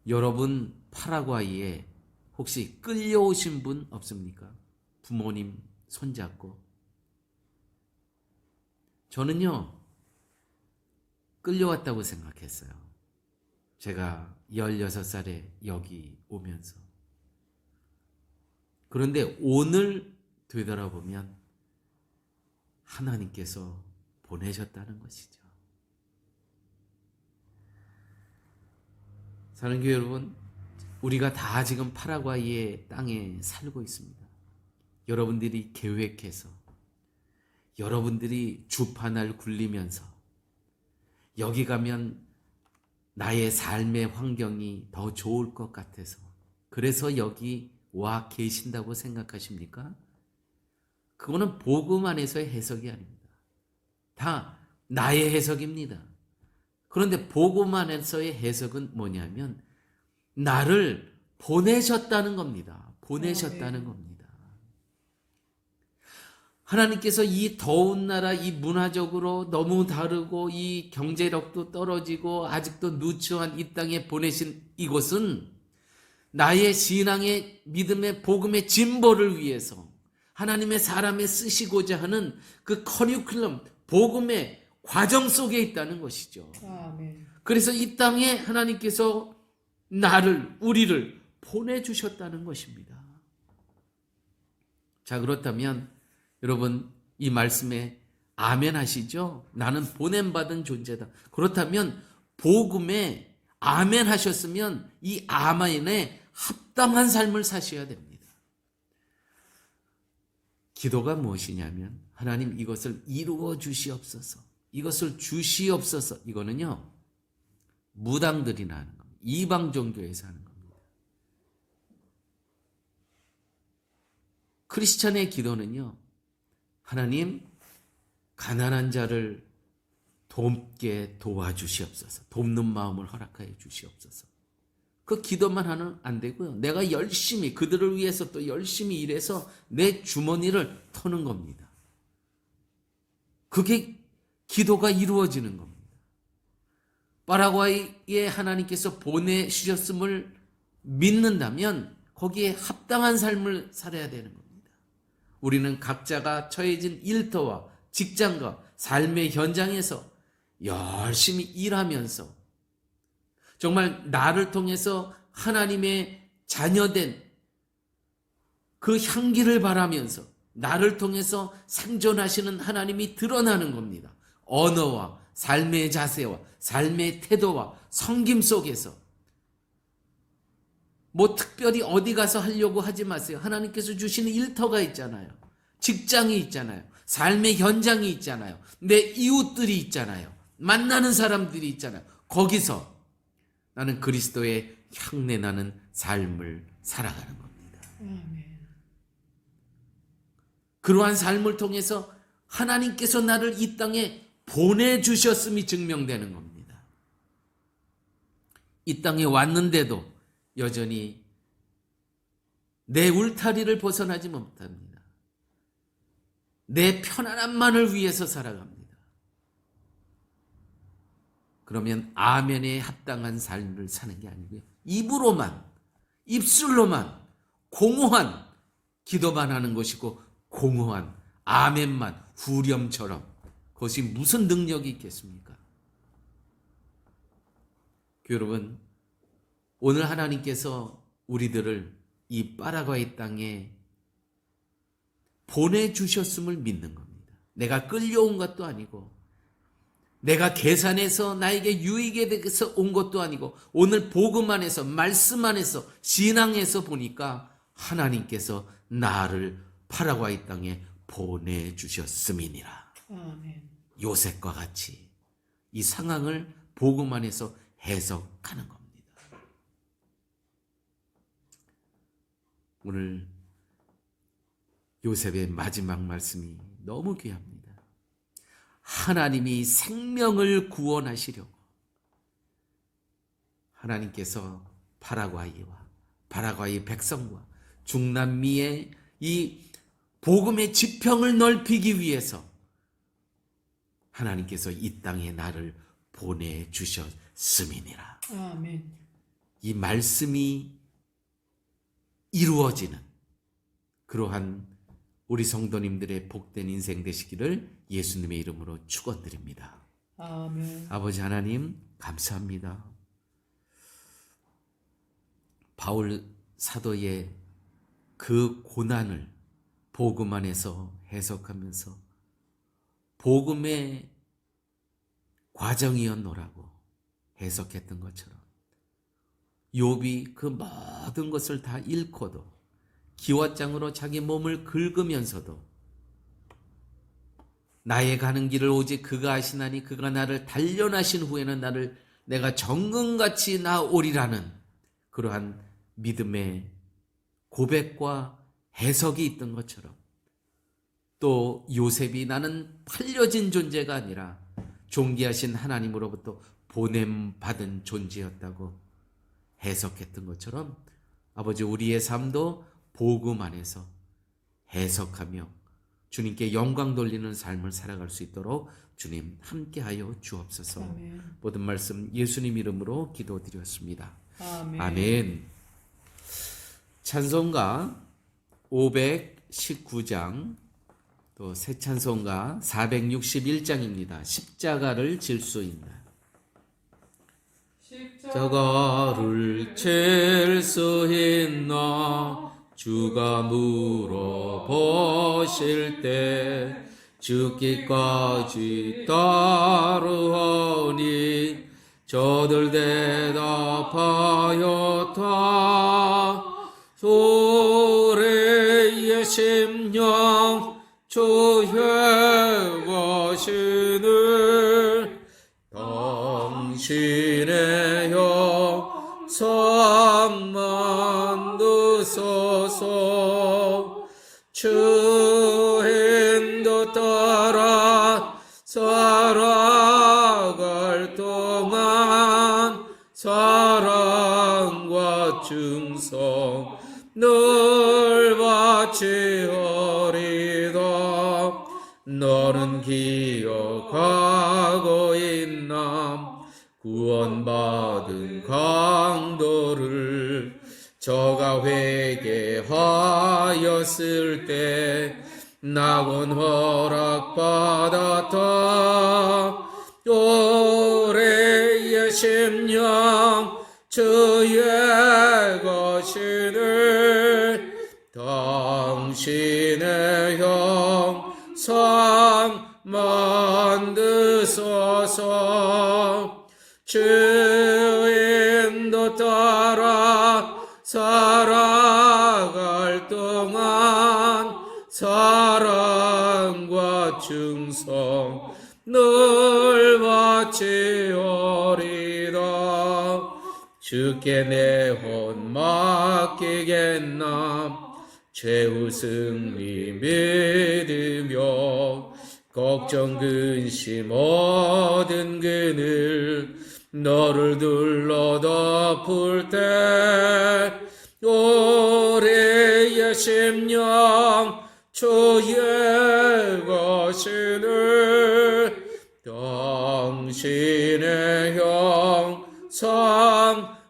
여러분 파라과이에 혹시 끌려오신 분 없습니까? 부모님 손잡고. 저는요, 끌려왔다고 생각했어요. 제가 16살에 여기 오면서. 그런데 오늘 되돌아보면 하나님께서 보내셨다는 것이죠. 사랑하는 교회 여러분, 우리가 다 지금 파라과이의 땅에 살고 있습니다. 여러분들이 계획해서, 여러분들이 주판을 굴리면서 여기 가면 나의 삶의 환경이 더 좋을 것 같아서 그래서 여기 와 계신다고 생각하십니까? 그거는 복음 안에서의 해석이 아닙니다. 다 나의 해석입니다. 그런데 복음 안에서의 해석은 뭐냐면 나를 보내셨다는 겁니다. 보내셨다는 겁니다. 하나님께서 이 더운 나라, 이 문화적으로 너무 다르고 이 경제력도 떨어지고 아직도 누추한 이 땅에 보내신 이곳은 나의 신앙의 믿음의 복음의 진보를 위해서 하나님의 사람에 쓰시고자 하는 그 커리큘럼, 복음의 과정 속에 있다는 것이죠. 아멘. 그래서 이 땅에 하나님께서 나를, 우리를 보내주셨다는 것입니다. 자, 그렇다면 여러분 이 말씀에 아멘 하시죠? 나는 보냄받은 존재다. 그렇다면 복음에 아멘 하셨으면 이 아멘에 합당한 삶을 사셔야 됩니다. 기도가 무엇이냐면 하나님 이것을 이루어 주시옵소서. 이것을 주시옵소서. 이거는요 무당들이나 하는 겁니다. 이방 종교에서 하는 겁니다. 크리스천의 기도는요 하나님 가난한 자를 돕게 도와주시옵소서. 돕는 마음을 허락하여 주시옵소서. 그 기도만 하면 안 되고요. 내가 열심히 그들을 위해서 또 열심히 일해서 내 주머니를 터는 겁니다. 그게 기도가 이루어지는 겁니다. 파라과이에 하나님께서 보내주셨음을 믿는다면 거기에 합당한 삶을 살아야 되는 겁니다. 우리는 각자가 처해진 일터와 직장과 삶의 현장에서 열심히 일하면서 정말 나를 통해서 하나님의 자녀된 그 향기를 바라면서 나를 통해서 생존하시는 하나님이 드러나는 겁니다. 언어와 삶의 자세와 삶의 태도와 섬김 속에서 뭐 특별히 어디 가서 하려고 하지 마세요. 하나님께서 주시는 일터가 있잖아요. 직장이 있잖아요. 삶의 현장이 있잖아요. 내 이웃들이 있잖아요. 만나는 사람들이 있잖아요. 거기서 나는 그리스도의 향내 나는 삶을 살아가는 겁니다. 아멘. 그러한 삶을 통해서 하나님께서 나를 이 땅에 보내주셨음이 증명되는 겁니다. 이 땅에 왔는데도 여전히 내 울타리를 벗어나지 못합니다. 내 편안함만을 위해서 살아갑니다. 그러면 아멘에 합당한 삶을 사는 게 아니고요. 입으로만, 입술로만 공허한 기도만 하는 것이고 공허한 아멘만 후렴처럼 그것이 무슨 능력이 있겠습니까? 여러분, 오늘 하나님께서 우리들을 이 파라과이 땅에 보내주셨음을 믿는 겁니다. 내가 끌려온 것도 아니고 내가 계산해서 나에게 유익에 대해서 온 것도 아니고 오늘 복음 안에서 말씀 안에서 신앙에서 보니까 하나님께서 나를 파라과이 땅에 보내주셨음이니라. 아멘. 요셉과 같이 이 상황을 복음 안에서 해석하는 겁니다. 오늘 요셉의 마지막 말씀이 너무 귀합니다. 하나님이 생명을 구원하시려고 하나님께서 파라과이와 파라과이 백성과 중남미의 이 복음의 지평을 넓히기 위해서 하나님께서 이 땅에 나를 보내주셨음이니라. 아멘. 이 말씀이 이루어지는 그러한 우리 성도님들의 복된 인생 되시기를 예수님의 이름으로 축원드립니다. 아멘. 아버지 하나님 감사합니다. 바울 사도의 그 고난을 복음 안에서 해석하면서 복음의 과정이었노라고 해석했던 것처럼 욥이 그 모든 것을 다 잃고도 기왓장으로 자기 몸을 긁으면서도 나의 가는 길을 오직 그가 아시나니 그가 나를 단련하신 후에는 나를 내가 정금같이 나오리라는 그러한 믿음의 고백과 해석이 있던 것처럼 또 요셉이 나는 팔려진 존재가 아니라 존귀하신 하나님으로부터 보냄받은 존재였다고 해석했던 것처럼 아버지 우리의 삶도 복음 안에서 해석하며 주님께 영광 돌리는 삶을 살아갈 수 있도록 주님 함께하여 주옵소서. 아멘. 모든 말씀 예수님 이름으로 기도드렸습니다. 아멘. 아멘. 찬송가 519장 또 새 찬송가 461장입니다. 십자가를 질 수 있나. 십자가를 질 수 있나 주가 물어보실 때 죽기까지 따르하니 저들 대답하였다. 소래의 심령 주의 것이늘 당신의 영상 만드소서. 주인도 따라 살아갈 동안 사랑과 충성 늘 바치오리다. 너는 기억하고 있나 구원받은 강도를 저가 회개하였을 때 낙원 허락받았다. 오래의 심령 주의 것이늘 당신의 형상 만드소서. 주인도 따라 살아갈 동안 사랑과 충성 늘 바치오리다. 주께 내 혼 맡기겠나 최후 승리 믿으며 걱정 근심 모든 그늘 너를 둘러 덮을 때 오래의 심령 주의 것이늘 당신의 형상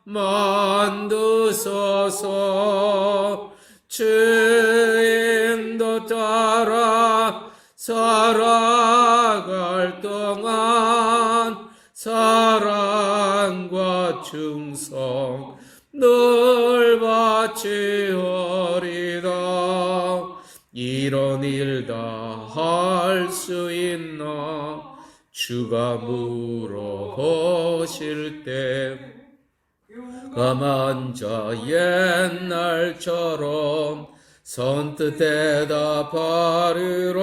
만드소서. 주인도 따라 살아갈 동안 사랑과 충성 늘 바치오리다. 이런 일 다 할 수 있나 주가 물어보실 때 가만 자 옛날처럼 선뜻 대답하리라.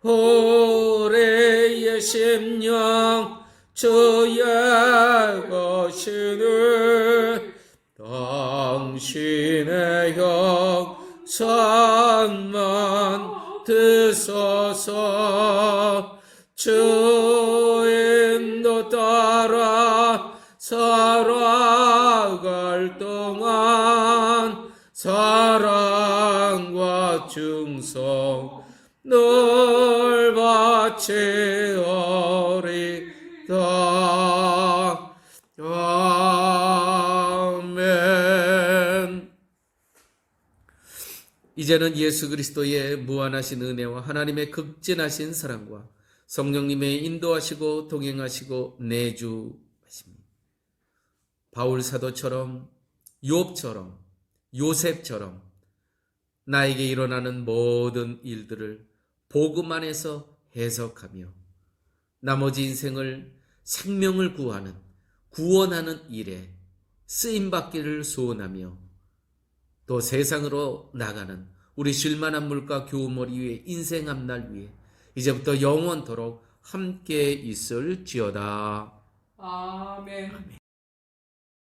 오래의 심령 주의 것이늘 당신의 형상만 드소서. 주인도 따라 살아갈 동안 사랑과 충성 늘 바치오리다. 아멘. 이제는 예수 그리스도의 무한하신 은혜와 하나님의 극진하신 사랑과 성령님의 인도하시고 동행하시고 내주하십니다. 바울 사도처럼 욥처럼, 요셉처럼 나에게 일어나는 모든 일들을 복음 안에서 해석하며 나머지 인생을 생명을 구하는, 구원하는 일에 쓰임받기를 소원하며 또 세상으로 나가는 우리 쉴만한 물가 교우머리 위에 인생 앞날 위에 이제부터 영원토록 함께 있을지어다. 아멘.